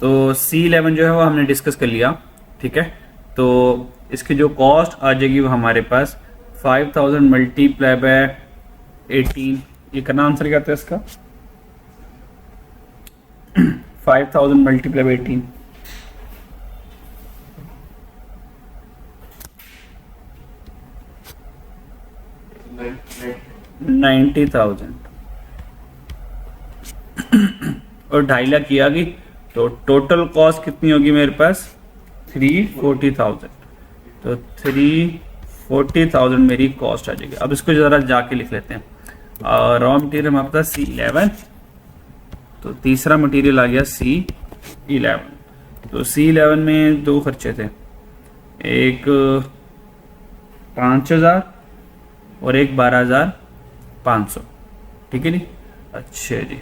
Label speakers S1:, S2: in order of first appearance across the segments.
S1: तो C11 जो है वो हमने डिस्कस कर लिया, ठीक है। तो इसकी जो कॉस्ट आ जाएगी वो हमारे पास 5000 मल्टीप्लाई बाय 18, ये करना आंसर क्या आता है इसका 5000 मल्टीप्लाई बाय 18 90,000 और 2.5 लाख की आ गई, तो टोटल कॉस्ट कितनी होगी मेरे पास 340,000। तो 340,000 मेरी कॉस्ट आ जाएगी। अब इसको ज़रा जाके लिख लेते हैं। रॉ मटेरियल हमारे पास C11, तो तीसरा मटेरियल आ गया C11। तो C11 में दो खर्चे थे, एक 5,000 और एक 12,500, ठीक है जी। अच्छा जी,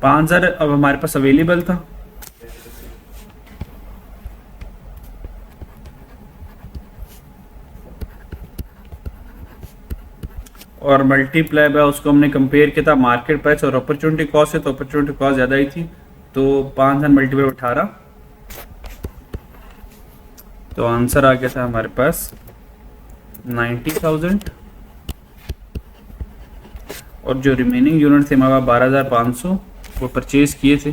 S1: 5,000 अब हमारे पास अवेलेबल था, और मल्टीप्लाई बाय उसको हमने कंपेयर किया था मार्केट प्राइस और अपॉर्चुनिटी कॉस्ट से, तो अपॉर्चुनिटी कॉस्ट ज़्यादा ही थी, तो 5,000 मल्टीप्लाई 18, तो आंसर आ गया था हमारे पास 90,000। और जो रिमेनिंग यूनिट थे हमारे 12,500 वो परचेज किए थे।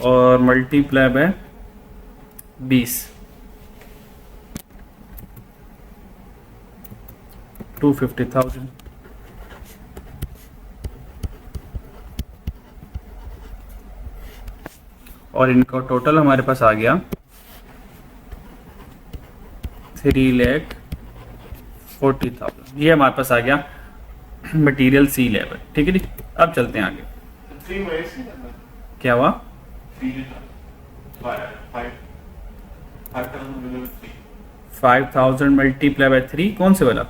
S1: और मल्टीप्लाई बाय 20, 250,000। और इनका टोटल हमारे पास आ गया 3,40,000। ये हमारे पास आ गया मटेरियल C11, ठीक है जी। अब चलते हैं आगे। क्या हुआ 5,000 मल्टीप्लाई बाय 3, कौन से वाला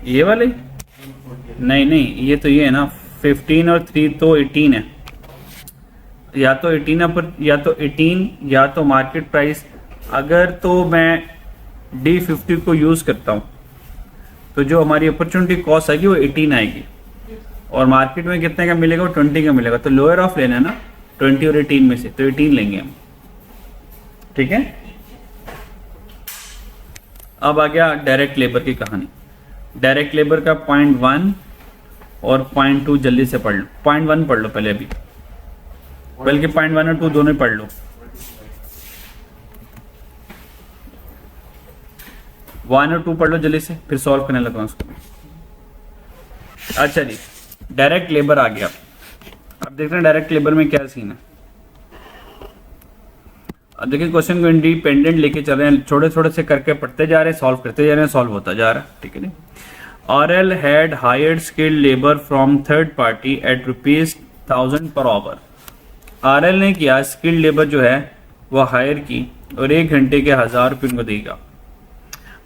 S1: ये वाले? नहीं नहीं, ये तो ये है ना 15 और 3 तो 18 है, या तो 18 पर, या तो 18 या तो मार्केट प्राइस। अगर तो मैं D50 को यूज़ करता हूँ तो जो हमारी अपॉर्चुनिटी कॉस्ट आएगी वो 18 आएगी, और मार्केट में कितने का मिलेगा वो 20 का मिलेगा। तो लोअर ऑफ लेना है ना 20 और 18 में से, तो 18 लेंगे हम, ठीक है। अब आ गया डायरेक्ट लेबर की कहानी। डायरेक्ट लेबर का 0.1 और 0.2 जल्दी से पढ़ लो। 0.1 पढ़ लो पहले, अभी बल्कि 0.1 और 2 दोनों पढ़ लो। 1 और 2 पढ़ लो जल्दी से, फिर सॉल्व करने लगा उसको। अच्छा जी, डायरेक्ट लेबर आ गया। अब देखते हैं डायरेक्ट लेबर में क्या सीन है। अब देखिए क्वेश्चन को इंडिपेंडेंट लेके चल रहे हैं, छोटे छोटे से करके पढ़ते जा रहे हैं, सॉल्व करते जा रहे हैं, सॉल्व होता जा रहा है, ठीक है। RL had hired skilled labor from third party at ₹1,000 per hour। RL ने किया स्किल्ड लेबर जो है वो हायर की और 1 घंटे के 1,000 रुपये उनको देगा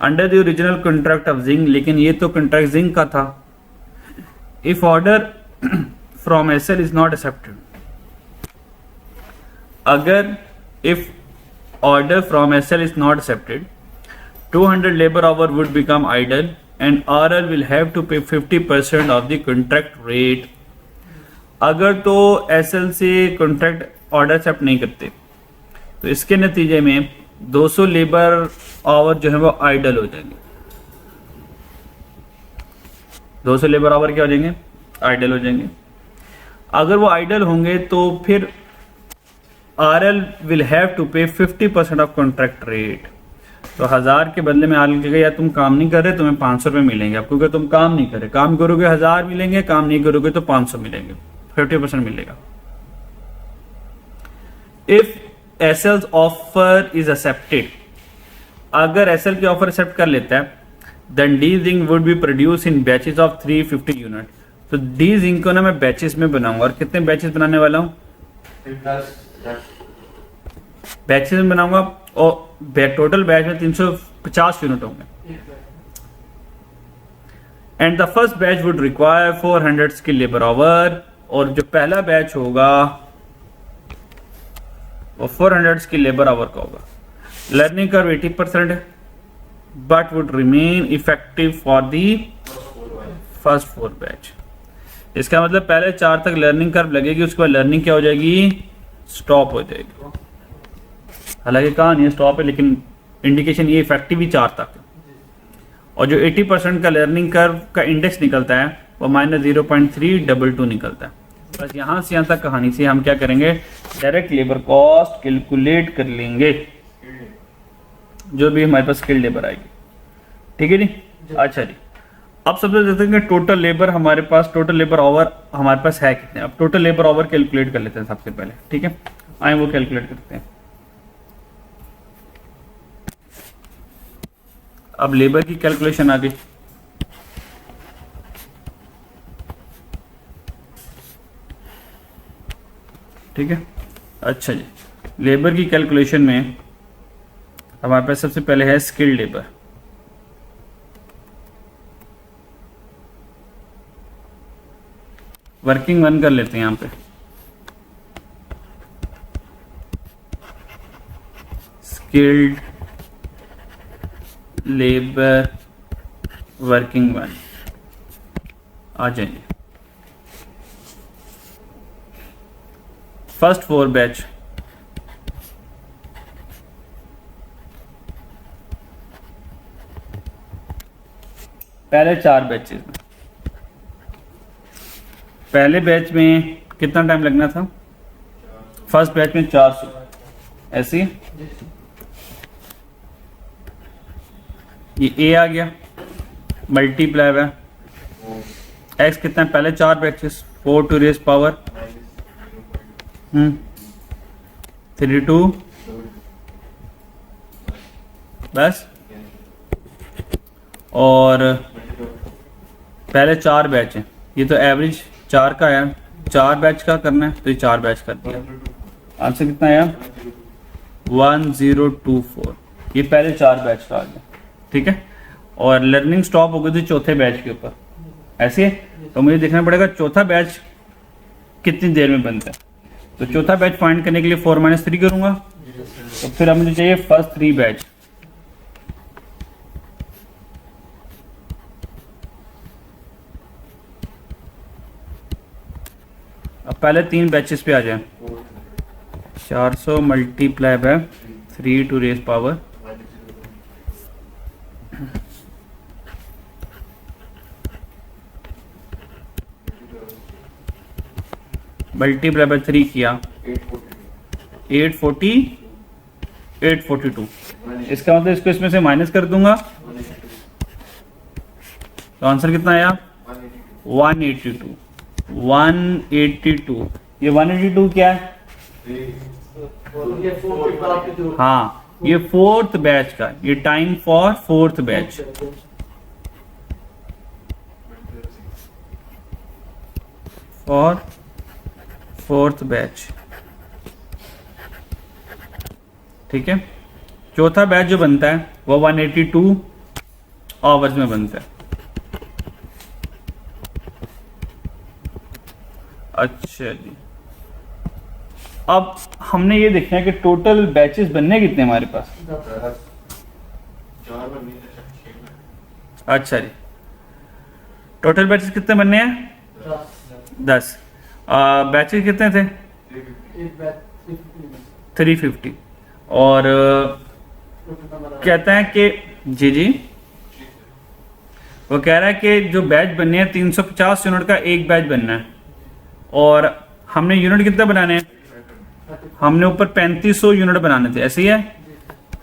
S1: under the original contract of zinc. लेकिन ये तो कॉन्ट्रैक्ट जिंक का था। If order from SL is not accepted, अगर if order from SL is not accepted, 200 labor hour would become idle and RL will have to pay 50% of the contract rate। अगर तो SL से contract order accept नहीं करते तो इसके नतीजे में 200 लेबर आवर जो है वो आइडल हो जाएंगे। 200 लेबर आवर क्या हो जाएंगे? आइडल हो जाएंगे। अगर वो आइडल होंगे तो फिर RL will have to pay 50% of contract rate। तो 1,000 के बदले में RL कहेगा यार तुम काम नहीं कर रहे, तुम्हें 500 रुपये मिलेंगे। आपको क्या तुम काम नहीं कर रहे, काम करोगे 1,000 मिलेंगे, काम नहीं करोगे तो 500 मिलेंगे, 50% मिलेगा। If SL's offer is accepted, अगर SL की ऑफर एक्सेप्ट कर लेता है then D zinc would be produced in batches of 350 unit. तो D zinc को ना मैं बैचेस में बनाऊंगा, और कितने बैचेस बनाने वाला हूँ? बैचेस में बनाऊंगा, और टोटल बैच में 350 यूनिट होंगे। And the first batch would require 400 skill labour our, और जो पहला बैच होगा वो 400 स्किल लेबर आवर का होगा। लर्निंग कर्व 80% है, but would remain effective for the first 4 batch. इसका मतलब पहले 4 तक लर्निंग कर्व लगेगी, उसके बाद लर्निंग क्या हो जाएगी, स्टॉप हो जाएगी। हालांकि कहा नहीं स्टॉप है, लेकिन इंडिकेशन ये इफेक्टिव ही 4 तक है। और जो 80% का लर्निंग कर्व का इंडेक्स निकलता है वो -0.322 निकलता है। बस यहाँ से यहाँ तक कहानी से हम क्या करेंगे, डायरेक्ट लेबर कॉस्ट कैलकुलेट कर लेंगे, जो भी हमारे पास स्किल्ड लेबर आएगी। ठीक है जी। अच्छा जी, अब सबसे देखेंगे टोटल लेबर हमारे पास, टोटल लेबर आवर हमारे पास है कितने। अब टोटल लेबर आवर कैलकुलेट कर लेते हैं सबसे पहले। ठीक है, आए वो कैलकुलेट करते हैं। अब लेबर की कैलकुलेशन आ गई। ठीक है, अच्छा जी, लेबर की कैलकुलेशन में हमारे पास सबसे पहले है स्किल्ड लेबर। वर्किंग 1 कर लेते हैं यहाँ पे। स्किल्ड लेबर वर्किंग 1 आ जाएंगे। फर्स्ट 4 बैच पहले 4 बैचेस में, पहले बैच में कितना टाइम लगना था, फर्स्ट बैच में 400, ऐसे ये ए आ गया, मल्टीप्लाई है एक्स कितना है, पहले 4 बैचेस 4 टू रेज पावर 32 बस, और पहले 4 बैच है, ये तो एवरेज 4 का है, 4 बैच का करना है तो ये 4 बैच कर दिया। आंसर कितना आया 1024, ये पहले 4 बैच का आ गया। ठीक है, और लर्निंग स्टॉप हो गई थी चौथे बैच के ऊपर, ऐसे तो मुझे देखना पड़ेगा चौथा बैच कितनी देर में बनता है। तो चौथा बैच फाइंड करने के लिए 4 - 3 करूंगा, तो फिर अब मुझे चाहिए फर्स्ट 3 बैच। अब पहले 3 बैचेस पे आ जाए, 400 multiply by 3 to raise power multiply by 3 किया 842। इसका मतलब इसको इसमें से माइनस कर दूंगा तो आंसर कितना आया 182। 182, ये 182 क्या है, हाँ ये 4th बैच का, ये time for 4th batch. For 4th batch, ठीक है। चौथा बैच जो बनता है वो 182 आवर्स में बनता है। अच्छा जी, अब हमने ये देखना है कि टोटल बैचेस बनने कितने हमारे पास। अच्छा जी, टोटल बैचेस कितने बनने हैं 10। बैचेस कितने थे 350, और कहता है कि जी वो कह रहा है कि जो बैच बनने हैं 350 यूनिट का एक बैच बनना है, और हमने यूनिट कितना बनाने हैं, हमने ऊपर 3500 यूनिट बनाने थे, ऐसे ही है।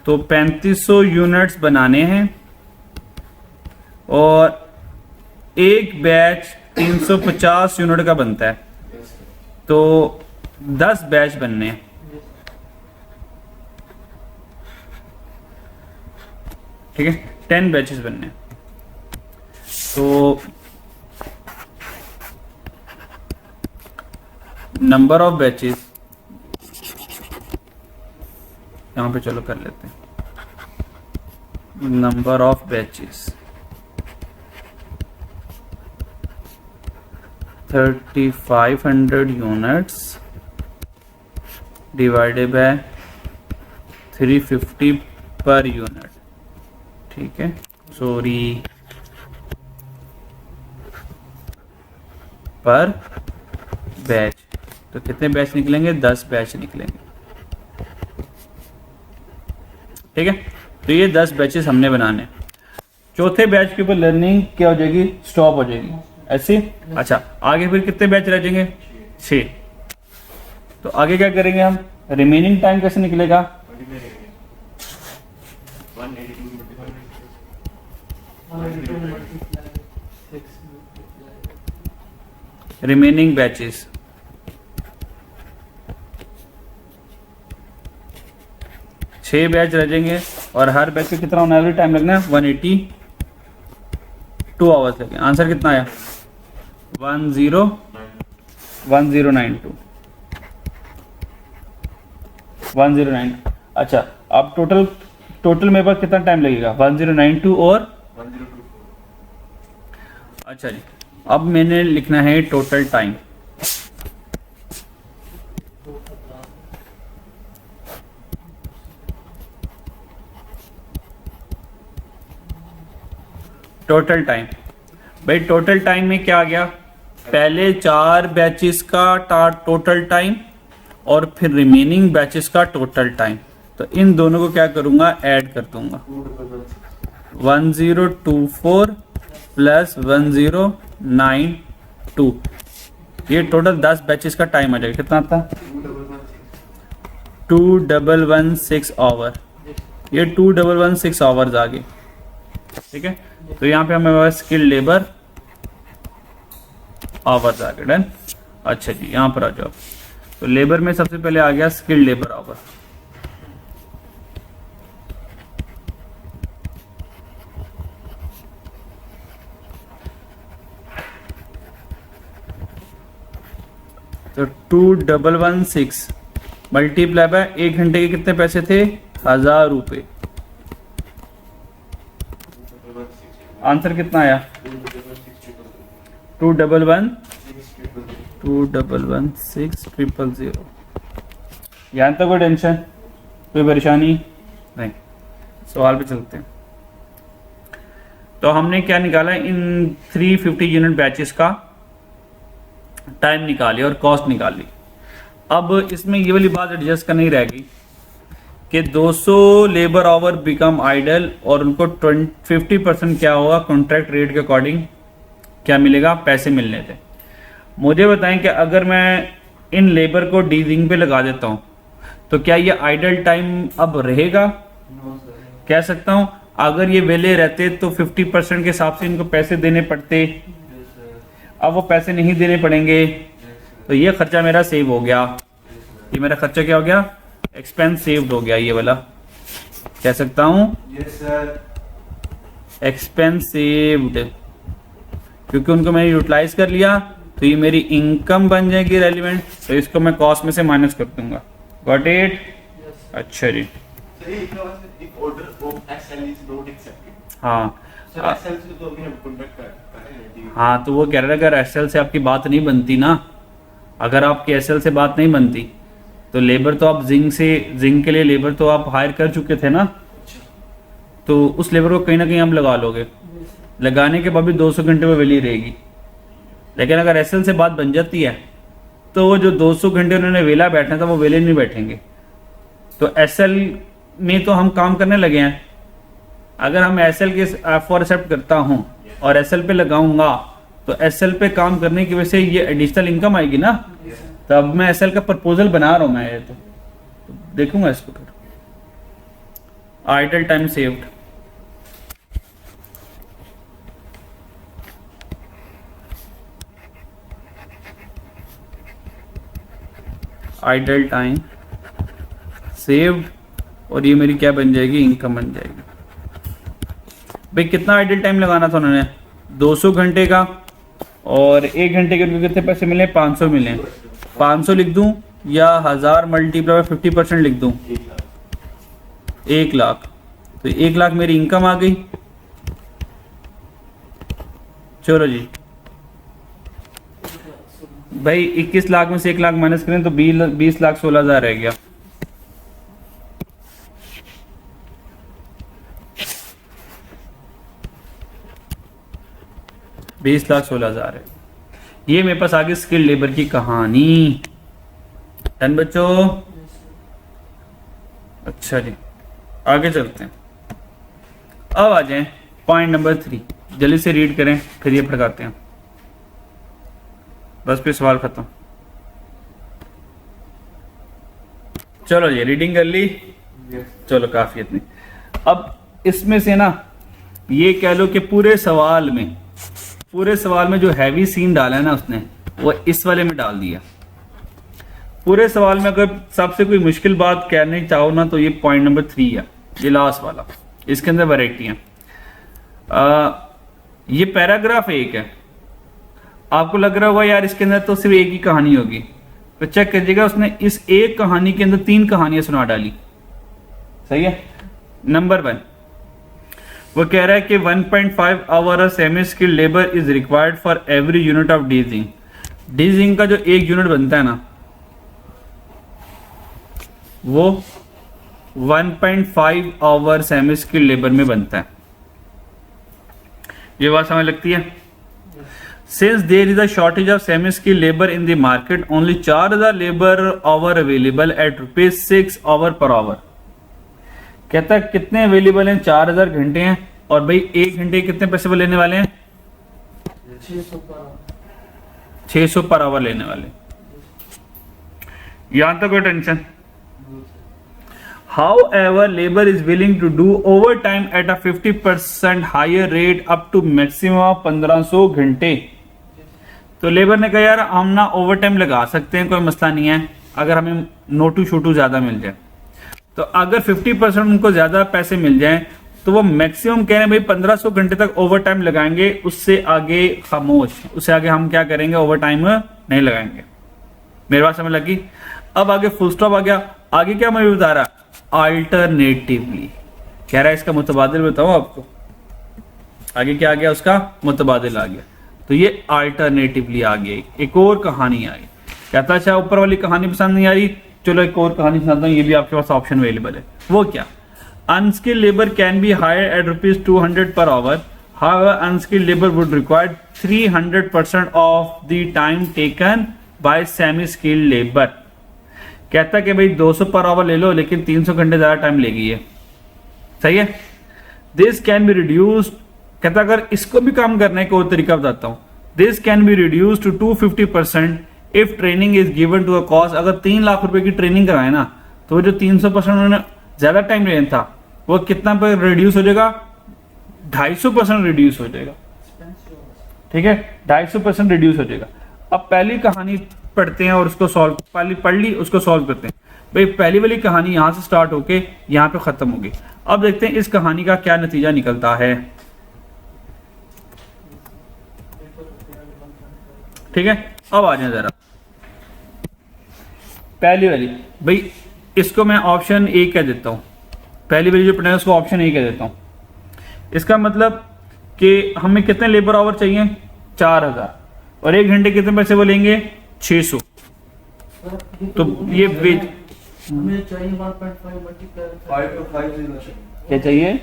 S1: तो 3500 यूनिट्स बनाने हैं, और एक बैच 350 यूनिट का बनता है, तो 10 बैच बनने हैं। ठीक है, 10 बैचेस बनने हैं। तो नंबर ऑफ बैचेस यहां पे चलो कर लेते हैं, number of batches 3500 units divided by 350 per unit, ठीक है, सॉरी पर बैच। तो कितने बैच निकलेंगे? 10 बैच निकलेंगे, ठीक है। तो ये 10 बैचेस हमने बनाने। चौथे बैच के ऊपर लर्निंग क्या हो जाएगी? स्टॉप हो जाएगी ऐसे। अच्छा, आगे फिर कितने बैच रह जाएंगे? 6। तो आगे क्या करेंगे हम? रिमेनिंग टाइम कैसे निकलेगा? रिमेनिंग बैचेस, छह बैच रह जाएंगे और हर बैच पे कितना होना एवरेज टाइम लगना है? 182 आवर्स लगे। आंसर कितना आया? 1092। अच्छा, अब टोटल मेरे पास कितना टाइम लगेगा? 1092 और 102। अच्छा जी, अब मैंने लिखना है टोटल टाइम। टोटल टाइम, भाई टोटल टाइम में क्या आ गया? पहले 4 बैचेस का टोटल टाइम और फिर रिमेनिंग बैचेस का टोटल टाइम। तो इन दोनों को क्या करूंगा? ऐड कर दूंगा। 1024 प्लस 1092, ये टोटल 10 बैचेस का टाइम आ जाएगा। कितना आता? 2116 आवर। ये 2116 आवर्स आ गए, ठीक है। तो यहाँ पे हमें स्किल्ड लेबर आवर्स आ गए। डन। अच्छा जी, यहाँ पर आ जाओ। तो लेबर में सबसे पहले आ गया स्किल्ड लेबर आवर। तो 2116 मल्टीप्लाई बाय 1 घंटे के कितने पैसे थे? 1000 रुपये। आंसर कितना आया? 2116,000। यहाँ तक कोई टेंशन, कोई परेशानी नहीं? सवाल पे चलते हैं। तो हमने क्या निकाला? इन 350 यूनिट बैचेस का टाइम निकाली और कॉस्ट निकाली। अब इसमें ये वाली बात एडजस्ट करनी रह गई कि 200 लेबर आवर बिकम आइडल और उनको 50% क्या होगा? कॉन्ट्रैक्ट रेट के अकॉर्डिंग क्या मिलेगा? पैसे मिलने थे। मुझे बताएं कि अगर मैं इन लेबर को डीजिंग पे लगा देता हूं तो क्या ये आइडल टाइम अब रहेगा? कह सकता हूं अगर ये वेले रहते तो 50% के हिसाब से इनको पैसे देने पड़ते। अब वो पैसे नहीं देने पड़ेंगे तो ये खर्चा मेरा सेव हो गया। ये मेरा खर्चा क्या हो गया? एक्सपेंस सेव्ड हो गया। ये वाला कह सकता हूं एक्सपेंस सेव्ड, क्योंकि उनको मैंने यूटिलाइज कर लिया। तो ये मेरी इनकम बन जाएगी रेलिवेंट। तो इसको मैं कॉस्ट में से माइनस कर दूंगा। Got it? अच्छा जी। हाँ हाँ, तो वो कह रहा है अगर एसएल से आपकी बात नहीं बनती ना, अगर आपकी एसएल से बात नहीं बनती तो लेबर तो आप जिंक के लिए लेबर तो आप हायर कर चुके थे ना, तो उस लेबर को कहीं ना कहीं आप लगा लोगे। लगाने के बाद भी 200 घंटे में वेली रहेगी। लेकिन अगर एसएल से बात बन जाती है तो वो जो 200 घंटे उन्होंने वेला बैठना था वो वेले नहीं बैठेंगे। तो एसएल में तो हम काम करने लगे हैं। अगर हम एसएल के फॉर एक्सेप्ट करता हूं और एसएल पे लगाऊंगा तो एसएल पे काम करने की वजह से ये एडिशनल इनकम आएगी ना। तो अब मैं एसएल का प्रपोजल बना रहा हूं मैं, ये तो देखूंगा इसको। फिर idle time saved, idle time saved, और ये मेरी क्या बन जाएगी? इनकम बन जाएगी। भाई कितना आइडल टाइम लगाना था उन्होंने? 200 घंटे का, और 1 घंटे के उनको कितने पैसे मिले? 500 मिले। 500 लिख दूं या 1000 मल्टीप्लाई 50% लिख दूं? 1 लाख। तो 1 लाख मेरी इनकम आ गई। चलो जी भाई, 21 लाख में से 1 लाख माइनस करें तो 20 लाख 16 हज़ार रह गया। 20,16,000 है। ये मेरे पास आगे स्किल्ड लेबर की कहानी। डन बच्चों? अच्छा जी, आगे चलते हैं। अब आ जाएं पॉइंट नंबर 3, जल्दी से रीड करें फिर ये भड़काते हैं। बस पे सवाल खत्म। चलो ये रीडिंग कर ली, चलो काफी इतनी। अब इसमें से ना ये कह लो कि पूरे सवाल में जो हैवी सीन डाला है ना उसने, वो इस वाले में डाल दिया। पूरे सवाल में अगर सबसे कोई मुश्किल बात कहने चाहो ना तो ये पॉइंट नंबर 3 है, ये लास्ट वाला। इसके अंदर वैरायटी है। ये पैराग्राफ एक है, आपको लग रहा होगा यार इसके अंदर तो सिर्फ एक ही कहानी होगी, तो चेक कीजिएगा उसने इस एक कहानी के अंदर 3 कहानियां सुना डाली। सही है। नंबर 1 वो कह रहा है कि 1.5 hour semi skilled labour is required for every unit of डीजिंग। डीजिंग का जो एक यूनिट बनता है ना वो 1.5 आवर सेमी स्किल्ड लेबर में बनता है। ये बात समझ लगती है? Since there is a shortage of semi-skilled labor in the market, only 4,000 labor hour available at ₹6 hour per hour। कहता है कितने अवेलेबल हैं? 4,000 घंटे हैं, और भाई एक घंटे कितने पैसे वो लेने वाले हैं? 600 पर आवर लेने वाले। यहां तक कोई tension? However, labor is willing to do overtime at a 50% higher rate up to maximum 1500 घंटे। तो लेबर ने कहा यार हम ना ओवर टाइम लगा सकते हैं, कोई मसला नहीं है, अगर हमें नोटू छोटू ज्यादा मिल जाए। तो अगर 50% उनको ज्यादा पैसे मिल जाएं तो वो मैक्सिमम कह रहे हैं भाई 1500 घंटे तक ओवर टाइम लगाएंगे, उससे आगे खामोश, उससे आगे हम क्या करेंगे? ओवर टाइम नहीं लगाएंगे। मेरी बात समझ लगी? अब आगे फुल स्टॉप आ गया। आगे क्या मैं बता रहा? अल्टरनेटिवली कह रहा है इसका मुतबादिल बताओ आपको। आगे क्या आ गया? उसका मुतबादिल आ गया। तो ये अल्टरनेटिवली आ गई, एक और कहानी आई। कहता अच्छा ऊपर वाली कहानी पसंद नहीं आ रही, चलो एक और कहानी सुनाता हूँ, ये भी आपके पास ऑप्शन अवेलेबल है। वो क्या? Unskilled labour can be hired at ₹200 per hour, however unskilled labour would require 300% of the time taken by semi skilled labour. कहता कि भाई 200 पर आवर ले लो, लेकिन 300 घंटे ज्यादा टाइम लेगी ये। सही है। दिस कैन बी रिड्यूस्ड, कहता अगर इसको भी काम करने का और तरीका बताता हूं। This can be reduced to 250% if training is given to a cost. अगर 3 लाख रुपए की ट्रेनिंग कराए ना तो वो जो 300% उन्होंने ज्यादा टाइम लेना था वो कितना पर रिड्यूस हो जाएगा? 250% रिड्यूस हो जाएगा। ठीक है, 250% रिड्यूस हो जाएगा। अब पहली कहानी पढ़ते हैं और उसको सॉल्व, पहली पढ़ ली उसको सॉल्व करते हैं। भाई पहली वाली कहानी यहां से स्टार्ट होके यहां पे खत्म होगी। अब देखते हैं इस कहानी का क्या नतीजा निकलता है। ठीक है, अब आ जाए जरा पहली वाली। भाई इसको मैं ऑप्शन ए कह देता हूं, पहली वाली जो पढ़ा उसको ऑप्शन ए कह देता हूं। इसका मतलब कि हमें कितने लेबर आवर चाहिए? 4,000, और 1 घंटे कितने पैसे वो लेंगे? 600। तो ये
S2: हमें चाहिए 1.5
S1: क्या चाहिए?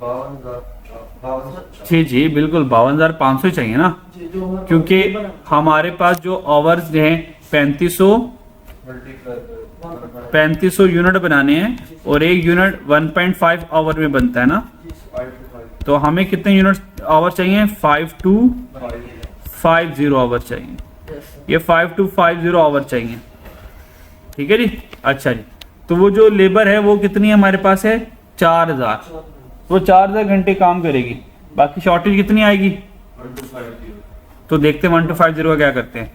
S2: 52,000।
S1: जी बिल्कुल 52,500 चाहिए ना, क्योंकि हमारे पास जो आवर्स हैं 3500 यूनिट बनाने हैं, और एक यूनिट 1.5 आवर में बनता है ना। तो हमें कितने यूनिट आवर चाहिए? 5250 आवर चाहिए। ये 5250 आवर चाहिए। ठीक है जी। अच्छा जी, तो वो जो लेबर है वो कितनी हमारे पास है? 4,000। वो 4,000 घंटे काम करेगी, बाकी शॉर्टेज कितनी आएगी?
S2: 1250।
S1: तो देखते हैं 1250 का क्या करते हैं।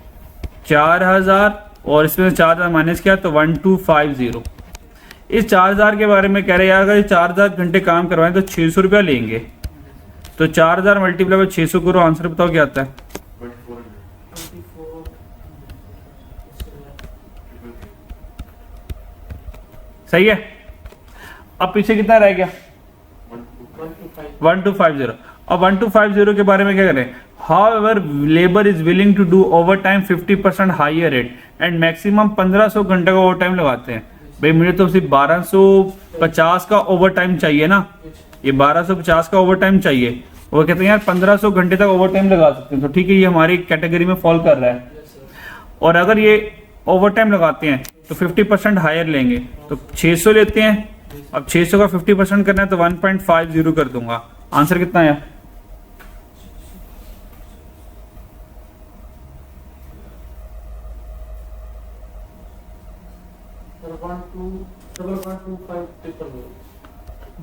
S1: 4,000 और इसमें 4,000 माइनस किया तो 1250। इस 4,000 के बारे में कह रहे हैं यार अगर 4,000 घंटे काम करवाएं तो 600 रुपया लेंगे। तो 4,000 मल्टीप्लाई बाय 600 करो, आंसर बताओ क्या आता है?
S2: 24।
S1: सही है। अब पीछे कितना रह गया? 1250। अब 1250 के बारे में क्या करें? However, labor is willing to do overtime 50% higher rate and maximum 1500 घंटे का ओवर टाइम लगाते हैं। भाई मुझे तो सिर्फ 1250 का ओवर टाइम चाहिए ना, ये 1250 का ओवर टाइम चाहिए, वो कहते हैं यार 1500 घंटे तक ओवर टाइम लगा सकते हैं, तो ठीक है ये हमारी कैटेगरी में फॉल कर रहा है। और अगर ये ओवर टाइम लगाते हैं तो 50% हायर लेंगे, तो 600 लेते हैं। अब 600 का 50% करना है तो 1.50 कर दूंगा। आंसर कितना आया?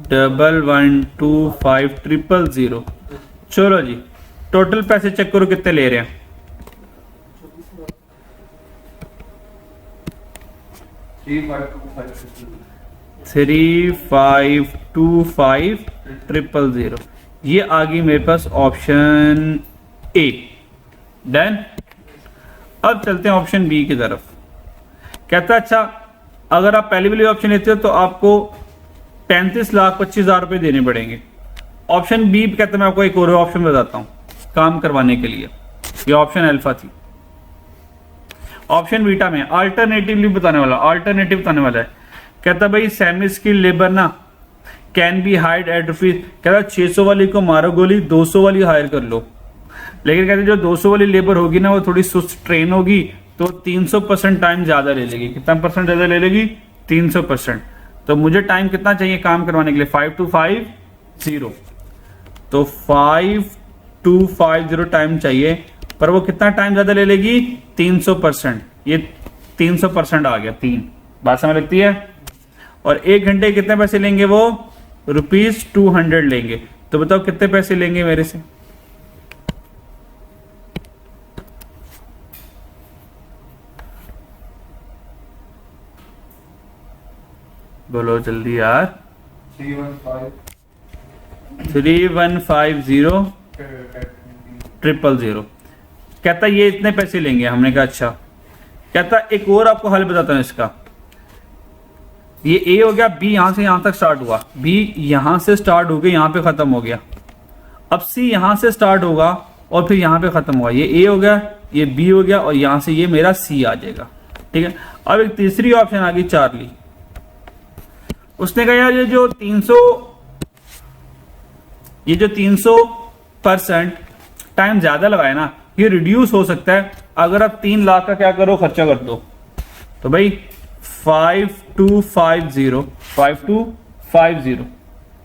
S1: डबल 12500। चलो जी, टोटल पैसे चेक करो कितने ले रहे हैं। 352500। ये आ गई मेरे पास ऑप्शन ए। डन। अब चलते हैं ऑप्शन बी की तरफ। कहता है अच्छा अगर आप पहले वाली ऑप्शन लेते हो तो आपको 35,25,000 रुपये देने पड़ेंगे। ऑप्शन बी कहते हैं मैं आपको एक और ऑप्शन बताता हूं काम करवाने के लिए। ये ऑप्शन अल्फा थी। ऑप्शन बीटा में अल्टरनेटिवली बताने वाला है। कहता भाई सेमी स्किल्ड लेबर ना can be hired at rupees. कहता 600 वाली को मारो गोली, 200 वाली हायर कर लो। लेकिन कहते जो 200 वाली लेबर होगी ना वो थोड़ी सुस्त ट्रेन होगी तो 300% टाइम ज्यादा ले लेगी। कितना परसेंट ज्यादा ले लेगी? 300%। तो मुझे टाइम कितना चाहिए काम करवाने के लिए? 5250। तो 5250 टाइम चाहिए, पर वो कितना टाइम ज्यादा ले लेगी? 300%। ये 300% आ गया 3। बात समझ लगती है? और 1 घंटे कितने पैसे लेंगे वो? ₹200 लेंगे। तो बताओ कितने पैसे लेंगे मेरे से? बोलो जल्दी यार। 3150,000। कहता ये इतने पैसे लेंगे। हमने कहा अच्छा। कहता एक और आपको हल बताता हूं इसका। ये ए हो गया, बी यहां से यहां तक स्टार्ट हुआ, बी यहां से स्टार्ट हो गया यहां पे खत्म हो गया। अब सी यहां से स्टार्ट होगा और फिर यहां पे खत्म हुआ। ये ए हो गया, ये बी हो गया और यहां से ये मेरा सी आ जाएगा। ठीक है। अब एक तीसरी ऑप्शन आ गई चार्ली। उसने कहा यार ये जो 300% टाइम ज्यादा लगाए ना ये रिड्यूस हो सकता है अगर आप 3 लाख का क्या करो खर्चा कर दो। तो भाई 5250।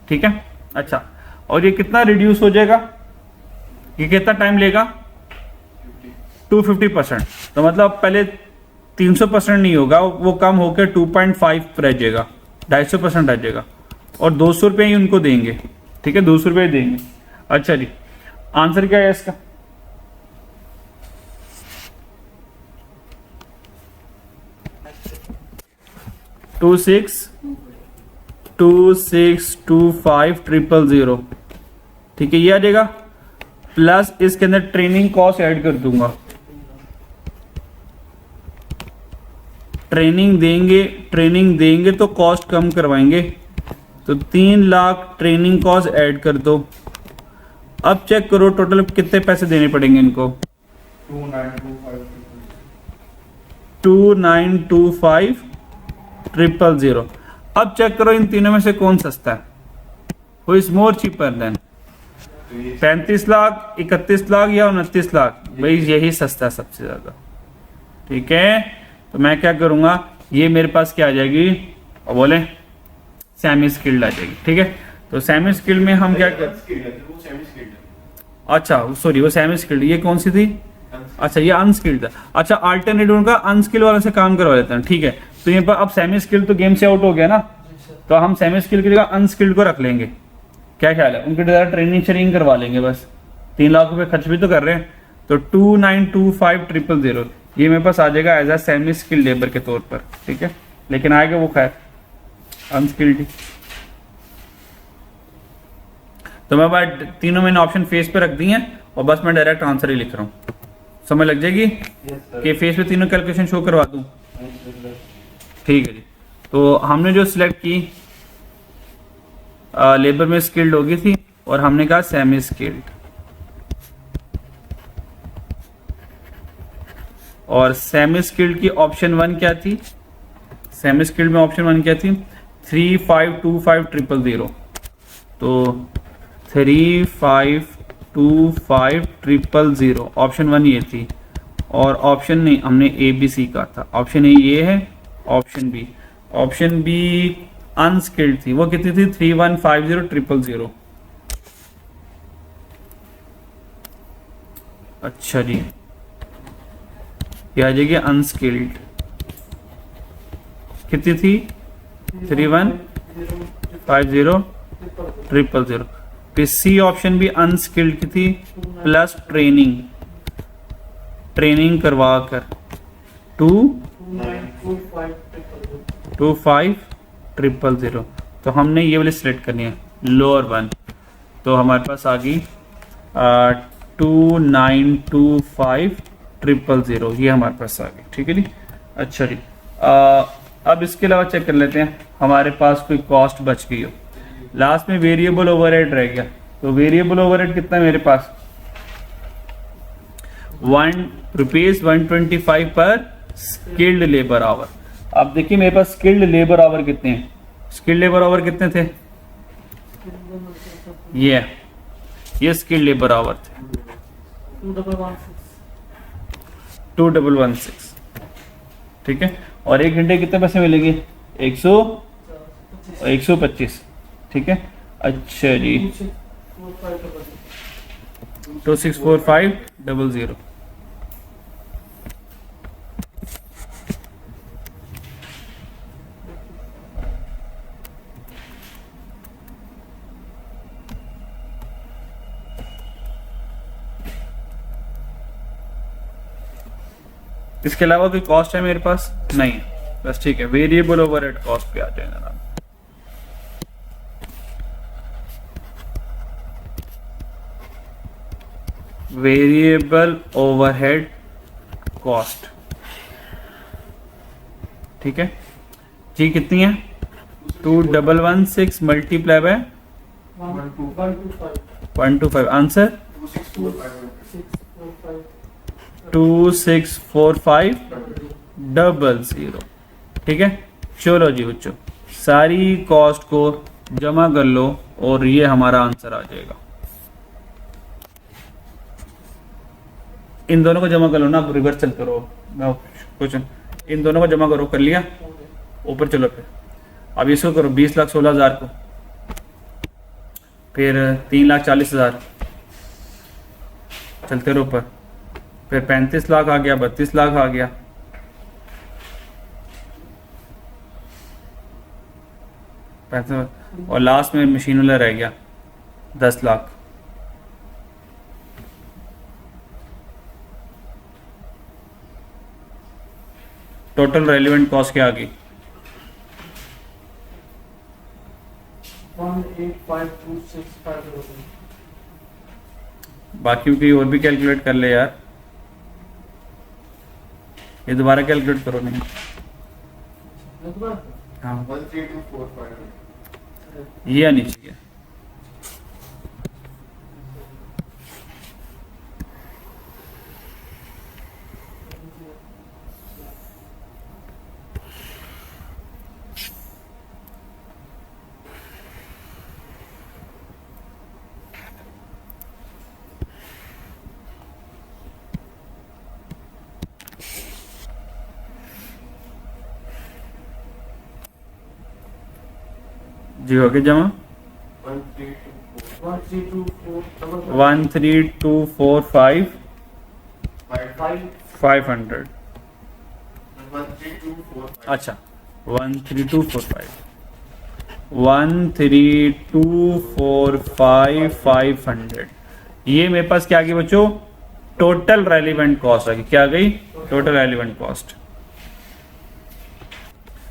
S1: ठीक है। अच्छा और ये कितना रिड्यूस हो जाएगा? ये कितना टाइम लेगा? 250%। तो मतलब पहले 300% नहीं होगा, वो कम होकर 2.5 रह जाएगा, 250% रह जाएगा। और 200 रुपये ही उनको देंगे। ठीक है, 200 रुपये देंगे। अच्छा जी, आंसर क्या है इसका? Two six 2525000। ठीक है, ये आ जाएगा। प्लस इसके अंदर ट्रेनिंग कॉस्ट ऐड कर दूंगा। ट्रेनिंग देंगे तो कॉस्ट कम करवाएंगे, तो 3 लाख ट्रेनिंग कॉस्ट ऐड कर दो। अब चेक करो टोटल कितने पैसे देने पड़ेंगे इनको। 2925,000। अब चेक करो इन तीनों में से कौन सस्ता है। Who is more cheaper than 35 lakh, 31 lakh या 29 लाख? भाई यही सस्ता है सबसे ज्यादा। ठीक है, तो मैं क्या करूंगा, ये मेरे पास क्या आ जाएगी और बोले सेमी स्किल्ड आ जाएगी। ठीक है, तो सेमी स्किल्ड में हम क्या कर, अच्छा सॉरी वो सेमी स्किल्ड, ये कौन सी थी? अच्छा ये अनस्किल्ड था। अच्छा अल्टरनेटिव उनका अनस्किल्ड वाले से काम करवा लेते हैं। ठीक है, तो यहाँ पर अब सेमी स्किल्ड तो गेम से आउट हो गया ना, तो हम सेमी स्किल्ड की जगह अनस्किल्ड को रख लेंगे। क्या ख्याल है? उनकी जगह ट्रेनिंग करवा लेंगे बस। 3 लाख रुपए खर्च भी तो कर रहे हैं। तो 2925,000 ये मेरे पास आ जाएगा as a semi skilled labour के तौर पर। ठीक है, लेकिन आएगा वो खैर अनस्किल्ड ही। तो मैं बात तीनों मैंने ऑप्शन फेस पे रख दी हैं और बस मैं डायरेक्ट आंसर ही लिख रहा हूँ। समझ लग जाएगी कि फेस पे तीनों कैलकुलेशन शो करवा दूं। ठीक है जी, तो हमने जो सिलेक्ट की लेबर में स्किल्ड होगी थी और हमने कहा सेमी स्किल्ड। और सेमी स्किल्ड की ऑप्शन 1 क्या थी? सेमी स्किल्ड में ऑप्शन 1 क्या थी? 3525,000। तो 3525 2500। ऑप्शन 1 ये थी, और ऑप्शन नहीं, हमने ए बी सी का था। ऑप्शन ए ये है, ऑप्शन बी अनस्किल्ड थी, वो कितनी थी 3150000। अच्छा जी, ये आ जाएगी अनस्किल्ड, कितनी थी 3150000। फिर सी ऑप्शन भी अनस्किल्ड की थी, प्लस ट्रेनिंग करवा कर 22500। तो हमने ये वाली सिलेक्ट करनी है, लोअर वन। तो हमारे पास आ गई 2925000, ये हमारे पास आ गई। ठीक है जी। अच्छा जी, अब इसके अलावा चेक कर लेते हैं हमारे पास कोई कॉस्ट बच गई हो। लास्ट में वेरिएबल ओवरहेड रह गया, तो वेरिएबल ओवरहेड कितना है मेरे पास, ₹125 पर स्किल्ड लेबर आवर। अब देखिए मेरे पास स्किल्ड लेबर आवर कितने हैं, स्किल्ड लेबर आवर कितने थे, ये स्किल्ड लेबर आवर थे 2116। ठीक है, और 1 घंटे कितने पैसे मिलेंगे, 125। ठीक है, अच्छा जी, 264500। इसके अलावा कोई कॉस्ट है मेरे पास, नहीं है, बस ठीक है। वेरिएबल ओवरहेड कॉस्ट पे आ जाए जनाब। वेरिएबल ओवरहेड कॉस्ट, ठीक है जी, कितनी है 2116 मल्टीप्लाई बाय 125, आंसर 264500। ठीक है, चलो जी बच्चों, सारी कॉस्ट को जमा कर लो और ये हमारा आंसर आ जाएगा। इन दोनों को जमा कर लो ना, आप रिवर्स चलते रहो, मैं कुछ इन दोनों को जमा करो, कर लिया, ऊपर चलो। फिर अब इसको करो 20,16,000 को, फिर 3,40,000, चलते रहो ऊपर, फिर 35 लाख आ गया, 32 लाख आ गया, और लास्ट में मशीन वाला रह गया 10 लाख। टोटल रेलिवेंट कॉस्ट क्या आ गई,
S2: 1852650।
S1: बाकी की और भी कैलकुलेट कर ले यार, ये दोबारा कैलकुलेट करो नहीं। हाँ
S2: 13245।
S1: ये आनी चाहिए। जी हो गया जमा, 1324500। अच्छा 1324500, ये मेरे पास क्या आ गई बच्चों, टोटल रेलिवेंट कॉस्ट आ गई। क्या आ गई, टोटल रेलिवेंट कॉस्ट।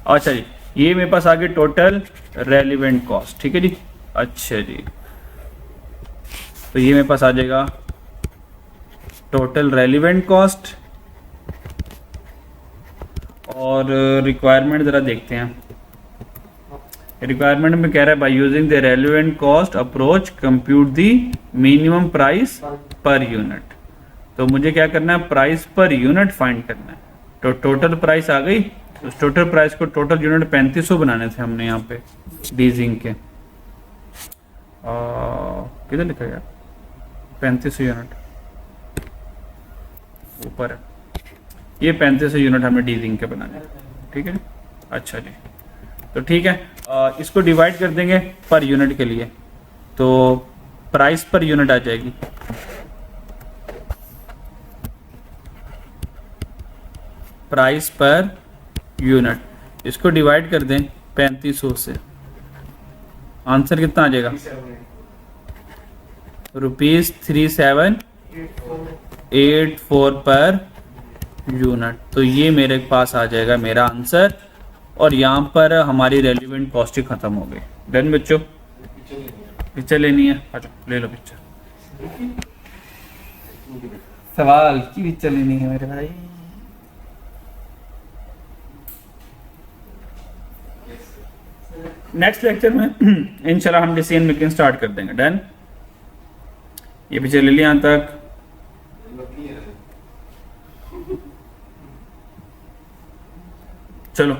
S1: अच्छा जी, ये मेरे पास आ गई टोटल रेलिवेंट कॉस्ट। ठीक है जी, अच्छा जी, तो ये मेरे पास आ जाएगा टोटल रेलिवेंट कॉस्ट। और रिक्वायरमेंट ज़रा देखते हैं, रिक्वायरमेंट में कह रहा है by using the relevant cost approach compute the minimum price per unit. तो मुझे क्या करना है, प्राइस पर यूनिट फाइंड करना है। तो टोटल प्राइस आ गई, उस टोटल प्राइस को टोटल यूनिट 3500 बनाने थे हमने यहाँ पे डीजिंग के। किधर लिखा यार, 3500 यूनिट ऊपर है, ये 3500 यूनिट हमें डी जिंक के बनाने हैं, ठीक है। अच्छा जी, तो ठीक है, इसको डिवाइड कर देंगे पर यूनिट के लिए, तो प्राइस पर यूनिट आ जाएगी। प्राइस पर यूनिट, इसको डिवाइड कर दें 3500 से, आंसर कितना आ जाएगा? ₹3784 पर यूनिट। तो ये मेरे पास आ जाएगा मेरा आंसर, और यहाँ पर हमारी रेलिवेंट कॉस्टिंग खत्म हो गई। डन बच्चों, पिक्चर लेनी है, अच्छा ले लो पिक्चर। सवाल की पिक्चर लेनी है मेरे भाई। नेक्स्ट लेक्चर में इंशाल्लाह हम डिसीजन मेकिंग स्टार्ट कर देंगे। डन, ये पिक्चर ले लिया यहाँ तक। चलो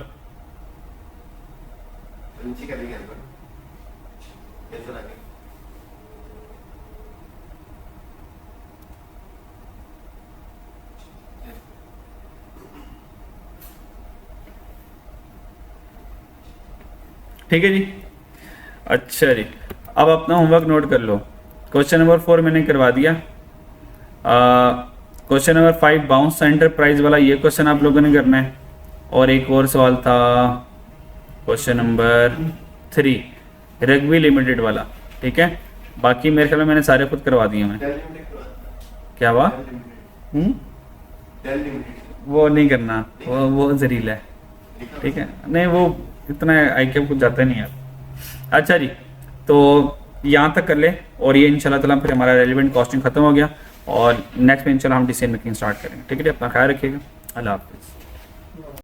S1: ठीक है जी। अच्छा जी, अब अपना होमवर्क नोट कर लो। क्वेश्चन नंबर 4 मैंने करवा दिया। Question number 5 bounce centre price वाला, ये क्वेश्चन आप लोगों ने करना है। और एक और सवाल था क्वेश्चन नंबर 3 रग्बी लिमिटेड वाला, ठीक है। बाकी मेरे ख्याल में मैंने सारे खुद करवा दिए हैं। क्या हुआ? वो नहीं करना, वो जरीला है, ठीक है। नहीं, वो इतना आईक्यू कुछ जाता नहीं है। अच्छा जी, तो यहाँ तक कर ले, और ये इंशाल्लाह ताला फिर हमारा रेलिवेंट कॉस्टिंग खत्म हो गया, और नेक्स्ट में इंशाल्लाह हम डिसीजन मेकिंग स्टार्ट करेंगे। ठीक है जी, अपना ख्याल रखिएगा। अल्लाह हाफिज़।